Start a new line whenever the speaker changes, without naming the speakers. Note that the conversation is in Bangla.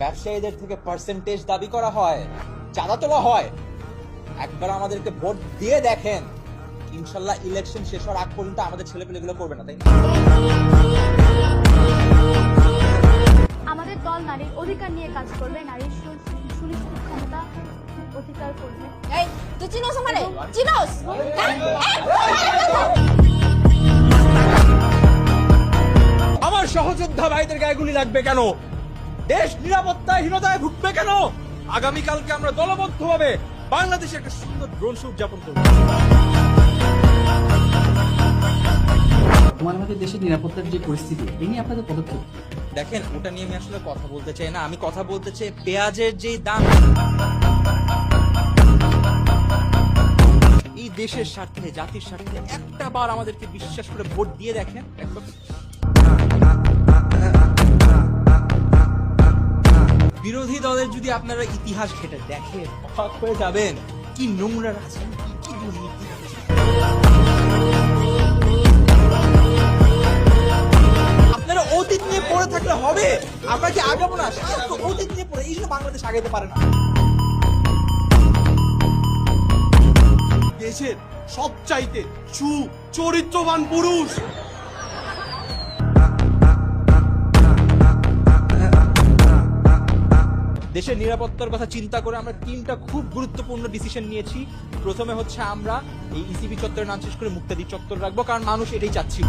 ব্যবসায়ীদের থেকে পার্সেন্টেজ দাবি করা হয়, চাঁদা তোলা হয়। একবার আমাদেরকে ভোট দিয়ে দেখেন, ইনশাল্লাহ ইলেকশন শেষ হওয়ার আগ পর্যন্ত আমাদের ছেলেপেলেগুলো করবে না, তাই না?
আমাদের দল নারীর অধিকার নিয়ে কাজ করবে, নারীর সুনিশ্চিত ক্ষমতা অধিকার করবে।
এই তুই চিনোস আমারে? চিনোস?
আমার সহযোদ্ধা ভাইদের গায়ে গুলি লাগবে কেন? দেশ নিরাপত্তাহীনতায় ভুগবে কেন? আগামীকালকে আমরা দলবদ্ধভাবে বাংলাদেশে একটা সুন্দর ড্রোন শো উদযাপন করব।
আমাদের দেশের নিরাপত্তার যে পরিস্থিতি, এই নিয়ে আপনাদের পদক্ষেপ?
দেখেন, ওটা নিয়ে আমি আসলে কথা বলতে চাই না। আমি কথা বলতে চাই পেঁয়াজের যে দাম, এই দেশের স্বার্থে, জাতির স্বার্থে একটা বার আমাদেরকে বিশ্বাস করে ভোট দিয়ে দেখেন। বিরোধী দলের যদি আপনারা ইতিহাস ঘেটে দেখেন, অবাক হয়ে যাবেন কি নোংরা রাজনীতি, কি দুর্নীতি। আপনারা অতীত নিয়ে পড়ে থাকলে হবে? আমরা কি আগাবো না? তো অতীত নিয়ে পড়ে এই জন্য বাংলাদেশ আগাইতে পারে না।
দেশের সবচাইতে চরিত্রবান পুরুষ
দেশের নিরাপত্তার কথা চিন্তা করে আমরা তিনটা খুব গুরুত্বপূর্ণ ডিসিশন নিয়েছি। প্রথমে হচ্ছে আমরা এই ইসিবি চত্বরের নাম শেষ করে মুক্তাদি চত্বর রাখবো, কারণ মানুষ এটাই চাচ্ছিল।